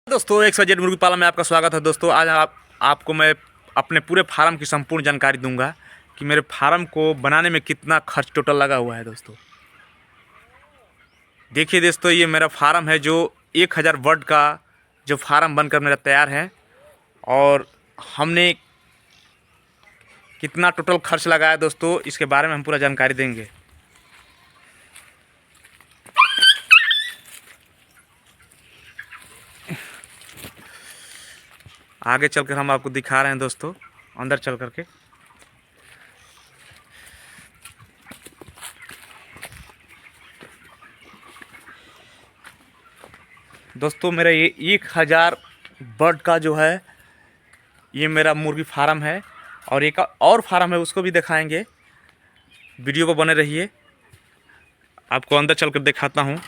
दोस्तों एक सौ जेड मुर्गी पालन में आपका स्वागत है। दोस्तों आज आपको मैं अपने पूरे फार्म की संपूर्ण जानकारी दूंगा कि मेरे फार्म को बनाने में कितना खर्च टोटल लगा हुआ है। दोस्तों देखिए दोस्तों, ये मेरा फार्म है जो 1000 बर्ड का जो फार्म बनकर मेरा तैयार है और हमने कितना टोटल खर्च लगाया दोस्तों, इसके बारे में हम पूरा जानकारी देंगे। आगे चलकर हम आपको दिखा रहे हैं दोस्तों, अंदर चल करके। दोस्तों मेरा ये 1000 बर्ड का जो है ये मेरा मुर्गी फार्म है और एक और फार्म है, उसको भी दिखाएंगे। वीडियो को बने रहिए, आपको अंदर चलकर दिखाता हूँ।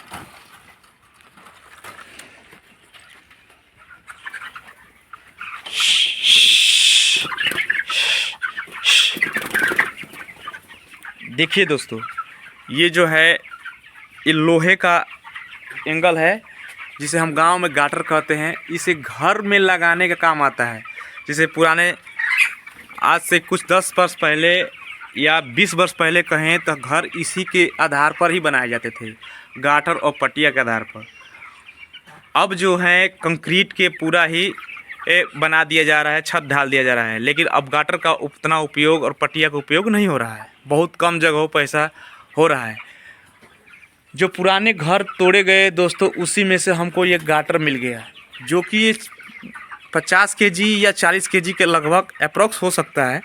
देखिए दोस्तों, ये जो है ये लोहे का एंगल है जिसे हम गांव में गाटर कहते हैं। इसे घर में लगाने का काम आता है। जैसे पुराने आज से कुछ 10 वर्ष पहले या 20 वर्ष पहले कहें तो घर इसी के आधार पर ही बनाए जाते थे, गाटर और पटिया के आधार पर। अब जो है कंक्रीट के पूरा ही बना दिया जा रहा है, छत ढाल दिया जा रहा है। लेकिन अब गाटर का उतना उपयोग और पटिया का उपयोग नहीं हो रहा है, बहुत कम जगहों पर ऐसा हो रहा है। जो पुराने घर तोड़े गए दोस्तों, उसी में से हमको ये गाटर मिल गया, जो कि 50 केजी या 40 केजी के लगभग अप्रॉक्स हो सकता है।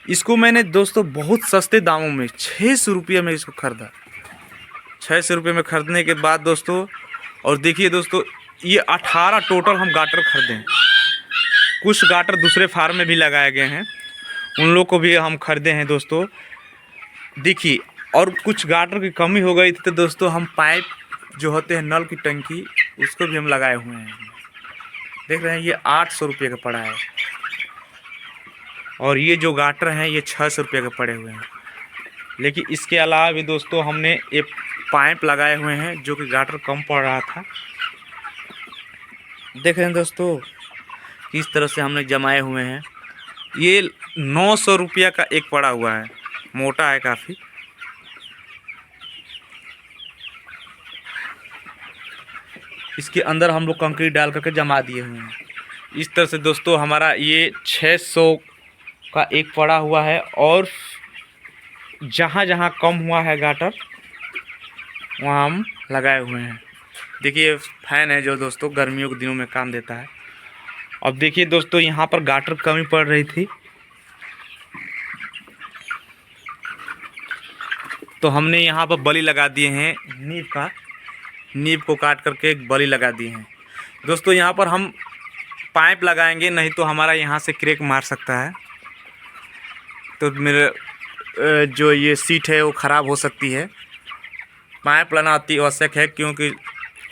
इसको मैंने दोस्तों बहुत सस्ते दामों में 600 रुपये में इसको खरीदा। 600 रुपये में ख़रीदने के बाद दोस्तों, और देखिए दोस्तों, ये 18 टोटल हम गाटर खरीदे। कुछ गाटर दूसरे फार्म में भी लगाए गए हैं, उन लोग को भी हम खरीदे हैं दोस्तों। देखिए, और कुछ गाटर की कमी हो गई थी तो दोस्तों हम पाइप जो होते हैं नल की टंकी, उसको भी हम लगाए हुए हैं। देख रहे हैं, ये 800 रुपये का पड़ा है और ये जो गाटर हैं ये 600 रुपये के पड़े हुए हैं। लेकिन इसके अलावा भी दोस्तों हमने एक पाइप लगाए हुए हैं जो कि गाटर कम पड़ रहा था। देख रहे हैं दोस्तों किस तरह से हमने जमाए हुए हैं। ये 900 रुपया का एक पड़ा हुआ है, मोटा है काफ़ी। इसके अंदर हम लोग कंक्रीट डाल करके जमा दिए हुए हैं। इस तरह से दोस्तों हमारा ये 600 का एक पड़ा हुआ है और जहाँ जहाँ कम हुआ है गाटर वहाँ हम लगाए हुए हैं। देखिए फैन है जो दोस्तों गर्मियों के दिनों में काम देता है। अब देखिए दोस्तों, यहाँ पर गाटर कमी पड़ रही थी तो हमने यहाँ पर बली लगा दिए हैं नीब को काट करके एक बली लगा दिए हैं। दोस्तों यहाँ पर हम पाइप लगाएंगे, नहीं तो हमारा यहाँ से क्रैक मार सकता है, तो मेरे जो ये सीट है वो ख़राब हो सकती है। पाइप लगाना अति आवश्यक है क्योंकि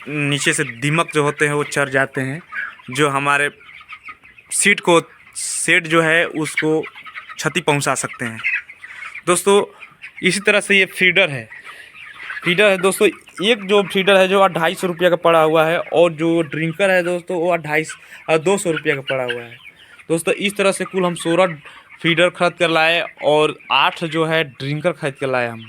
नीचे से दीमक जो होते हैं वो चढ़ जाते हैं, जो हमारे सीट को सेट जो है उसको क्षति पहुंचा सकते हैं। दोस्तों इसी तरह से ये फीडर है दोस्तों। एक जो फीडर है जो 250 रुपये का पड़ा हुआ है और जो ड्रिंकर है दोस्तों वो 200 रुपये का पड़ा हुआ है। दोस्तों इस तरह से कुल हम 16 फीडर खरीद कर लाए और 8 जो है ड्रिंकर खरीद कर लाए हम।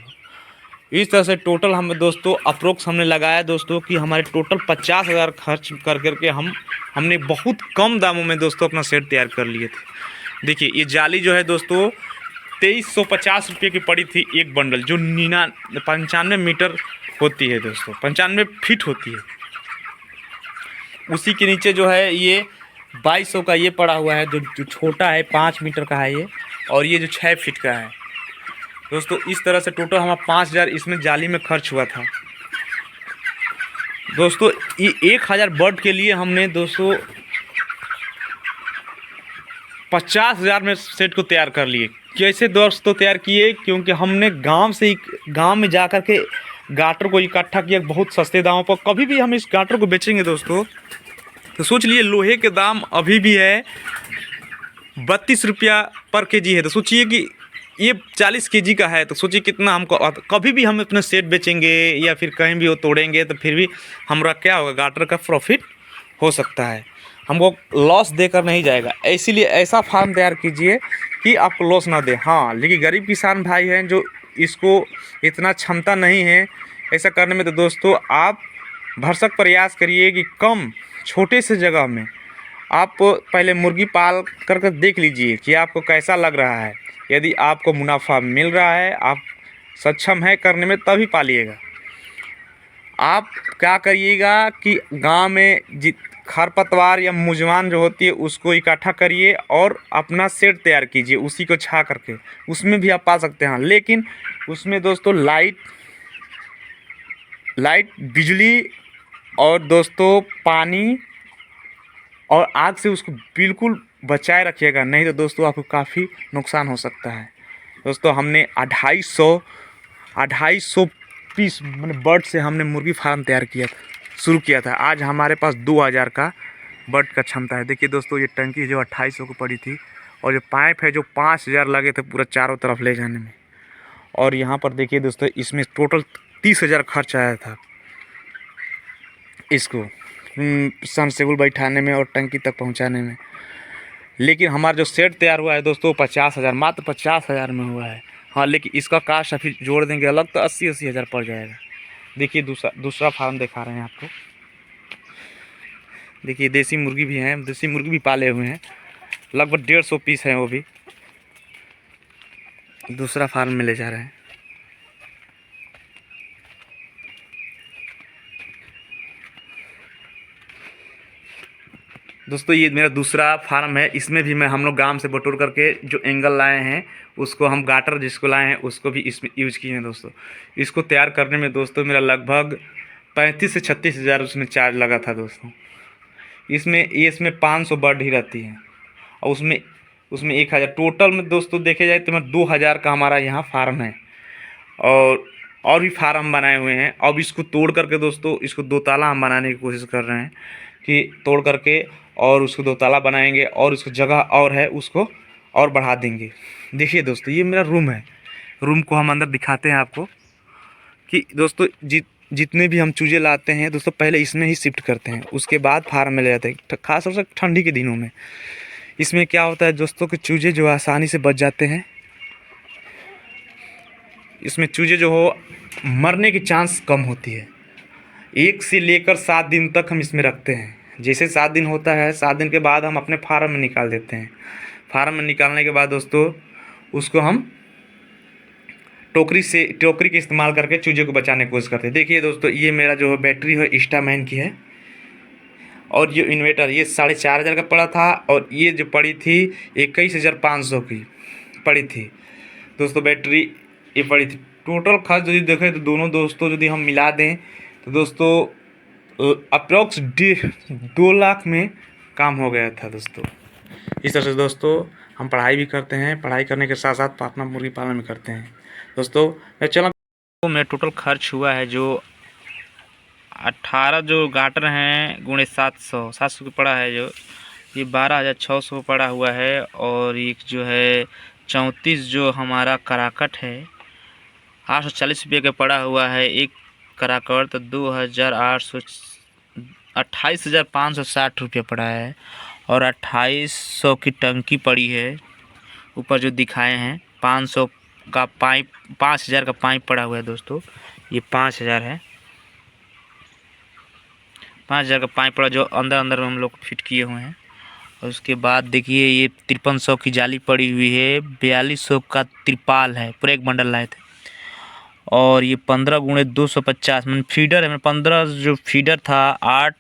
इस तरह से टोटल हम दोस्तों अप्रोक्स हमने लगाया दोस्तों कि हमारे टोटल 50,000 खर्च कर करके हमने बहुत कम दामों में दोस्तों अपना सेट तैयार कर लिए थे। देखिए ये जाली जो है दोस्तों 2350 रुपये की पड़ी थी एक बंडल, जो 95 मीटर होती है दोस्तों, 95 फीट होती है। उसी के नीचे जो है ये 2200 का ये पड़ा हुआ है, जो छोटा है 5 मीटर का है ये, और ये जो 6 फीट का है दोस्तों। इस तरह से टोटल हमारा 5000 इसमें जाली में खर्च हुआ था दोस्तों। ये 1000 बर्ड के लिए हमने दोस्तों 50,000 में सेट को तैयार कर लिए। कैसे दोस्तों तैयार किए? क्योंकि हमने गांव में जा कर के गाटर को इकट्ठा किया बहुत सस्ते दामों पर। कभी भी हम इस गाटर को बेचेंगे दोस्तों तो सोच लिए लोहे के दाम अभी भी है 32 रुपया पर केजी है, तो सोचिए कि ये 40 केजी का है, तो सोचिए कितना हमको। कभी भी हम अपने सेट बेचेंगे या फिर कहीं भी वो तोड़ेंगे तो फिर भी हमारा क्या होगा, गाटर का प्रॉफिट हो सकता है, हमको लॉस देकर नहीं जाएगा। इसीलिए ऐसा फार्म तैयार कीजिए कि आपको लॉस ना दे। हाँ, लेकिन गरीब किसान भाई हैं जो इसको इतना क्षमता नहीं है ऐसा करने में, तो दोस्तों आप भरसक प्रयास करिए कि कम छोटे से जगह में आप पहले मुर्गी पाल कर देख लीजिए कि आपको कैसा लग रहा है। यदि आपको मुनाफा मिल रहा है, आप सक्षम है करने में, तभी पालिएगा। आप क्या करिएगा कि गांव में खरपतवार या मुजवान जो होती है उसको इकट्ठा करिए और अपना शेड तैयार कीजिए, उसी को छा करके उसमें भी आप पा सकते हैं। लेकिन उसमें दोस्तों लाइट बिजली और दोस्तों पानी और आग से उसको बिल्कुल बचाए रखिएगा, नहीं तो दोस्तों आपको काफ़ी नुकसान हो सकता है। दोस्तों हमने 250 पीस मैंने बर्ड से हमने मुर्गी फार्म तैयार किया था, शुरू किया था। आज हमारे पास 2000 का बर्ड का क्षमता है। देखिए दोस्तों, ये टंकी जो 2800 को पड़ी थी, और जो पाइप है जो 5000 लगे थे पूरा चारों तरफ ले जाने में। और यहाँ पर देखिए दोस्तों, इसमें टोटल 30,000 खर्च आया था इसको सबमर्सिबल बैठाने में और टंकी तक पहुँचाने में। लेकिन हमारा जो सेट तैयार हुआ है दोस्तों 50,000, मात्र 50,000 में हुआ है। हाँ, लेकिन इसका कास्ट अभी जोड़ देंगे अलग तो 80 हज़ार पड़ जाएगा। देखिए दूसरा फार्म दिखा रहे हैं आपको। देखिए देसी मुर्गी भी हैं, देसी मुर्गी भी पाले हुए हैं, लगभग 150 पीस हैं, वो भी दूसरा फार्म में ले जा रहे हैं। दोस्तों ये मेरा दूसरा फार्म है, इसमें भी मैं हम लोग गांव से बटोर करके जो एंगल लाए हैं उसको हम गाटर जिसको लाए हैं उसको भी इसमें यूज किए हैं। दोस्तों इसको तैयार करने में दोस्तों मेरा लगभग 35 से 36 हज़ार उसमें चार्ज लगा था दोस्तों। इसमें 500 बर्ड ही रहती हैं और उसमें 1000 टोटल में दोस्तों देखे जाए तो मैं 2000 का हमारा यहाँ फार्म है। और भी फार्म बनाए हुए हैं। अब इसको तोड़ करके दोस्तों इसको 2 ताला हम बनाने की कोशिश कर रहे हैं कि तोड़ करके और उसको 2 ताला बनाएंगे और उसको जगह और है उसको और बढ़ा देंगे। देखिए दोस्तों, ये मेरा रूम है। रूम को हम अंदर दिखाते हैं आपको कि दोस्तों जितने भी हम चूजे लाते हैं दोस्तों पहले इसमें ही शिफ्ट करते हैं, उसके बाद फार्म में ले जाते हैं। खास तौर से ठंडी के दिनों में इसमें क्या होता है दोस्तों कि चूजे जो आसानी से बच जाते हैं। इसमें चूजे जो हो मरने की चांस कम होती है। 1 से लेकर 7 दिन तक हम इसमें रखते हैं। जैसे 7 दिन होता है, 7 दिन के बाद हम अपने फार्म में निकाल देते हैं। फार्म में निकालने के बाद दोस्तों उसको हम टोकरी के इस्तेमाल करके चूजे को बचाने की कोशिश करते हैं। देखिए दोस्तों, ये मेरा जो बैटरी है इंस्टामैन की है, और ये इन्वर्टर ये 4,500 का पड़ा था, और ये जो पड़ी थी 21,500 की पड़ी थी दोस्तों। बैटरी ये पड़ी थी। टोटल खर्च यदि देखें तो दोनों दोस्तों यदि हम मिला दें तो दोस्तों अप्रॉक्स 2 लाख में काम हो गया था दोस्तों। इस तरह से दोस्तों हम पढ़ाई भी करते हैं, पढ़ाई करने के साथ साथ अपना मुर्गी पालन भी करते हैं दोस्तों। मैं चला तो मेरा टोटल खर्च हुआ है जो 18 जो गाटर हैं गुणे 700 पड़ा है, जो ये 12,600 पड़ा हुआ है। और एक जो है 34 जो हमारा कराकट है 840 रुपये का पड़ा हुआ है एक कराकट, तो 28,560 रुपये पड़ा है। और 2800 की टंकी पड़ी है, ऊपर जो दिखाए हैं 500 का पाइप, 5000 का पाइप पड़ा हुआ है दोस्तों। ये 5000 है, 5000 का पाइप पड़ा जो अंदर में हम लोग फिट किए हुए हैं। और उसके बाद देखिए ये 5300 की जाली पड़ी हुई है, 4200 का त्रिपाल है, पूरा एक बंडल लाए थे। और ये 15 गुणे 250 मैंने फीडर है, 15 जो फीडर था, 8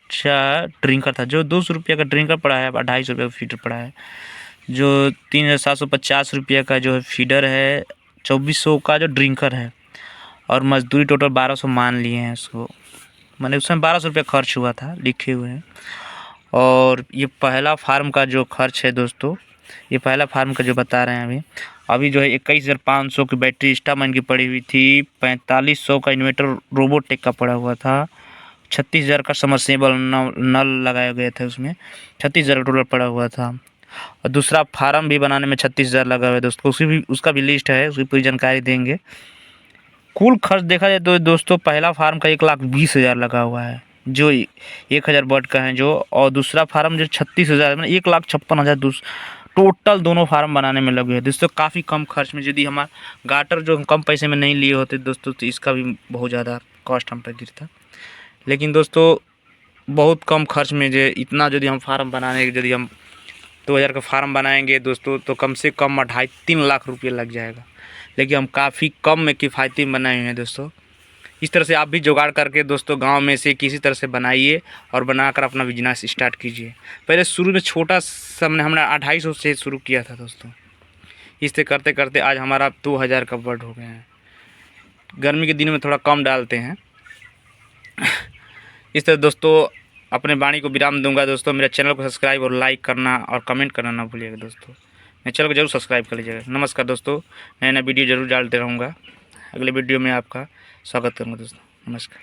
ड्रिंकर था। जो 200 रुपये का ड्रिंकर पड़ा है, 250 रुपये का फीडर पड़ा है। जो 3,750 रुपये का जो है फीडर है, 2400 का जो ड्रिंकर है। और मजदूरी टोटल 1200 मान लिए हैं उसको, मैंने उसमें 1200 रुपये खर्च हुआ था लिखे हुए हैं। और ये पहला फार्म का जो खर्च है दोस्तों, ये पहला फार्म का जो बता रहे हैं अभी जो है 21,500 की बैटरी इंस्टामैन की पड़ी हुई थी, 4500 का इन्वर्टर रोबोटेक का पड़ा हुआ था, 36,000 का समरसेबल नल लगाया गया था, उसमें 36,000 टोटल पड़ा हुआ था। और दूसरा फार्म भी बनाने में 36,000 लगा हुआ है दोस्तों, उसका भी लिस्ट है, उसकी पूरी जानकारी देंगे। कुल खर्च देखा जाए तो दोस्तों पहला फार्म का 1,20,000 लगा हुआ है, जो 1000 बर्ड का है जो, और दूसरा फार्म जो 36,000 मतलब 1,56,000 टोटल दोनों फार्म बनाने में लगे हैं दोस्तों। काफ़ी कम खर्च में, यदि हमारा गाटर जो हम कम पैसे में नहीं लिए होते दोस्तों तो इसका भी बहुत ज़्यादा कॉस्ट हम पर गिरता। लेकिन दोस्तों बहुत कम खर्च में जो इतना यदि हम फार्म बनाने, यदि हम 2000 का फार्म बनाएंगे दोस्तों तो कम से कम 2.5-3 लाख रुपये लग जाएगा। लेकिन हम काफ़ी कम में किफ़ायती बनाए हुए हैं दोस्तों। इस तरह से आप भी जुगाड़ करके दोस्तों गांव में से किसी तरह से बनाइए और बनाकर अपना बिजनेस स्टार्ट कीजिए। पहले शुरू में छोटा सा हमने 250 से शुरू किया था दोस्तों। इससे करते करते आज हमारा 2000 का बर्ड हो गया है। गर्मी के दिन में थोड़ा कम डालते हैं। इस तरह दोस्तों अपने वाणी को विराम दूंगा दोस्तों। मेरे चैनल को सब्सक्राइब और लाइक करना और कमेंट करना ना भूलिएगा दोस्तों। मेरे चैनल को जरूर सब्सक्राइब कर लीजिएगा। नमस्कार दोस्तों, नया नया वीडियो जरूर डालते रहूँगा। अगले वीडियो में आपका स्वागत करूँगा दोस्तों। नमस्कार।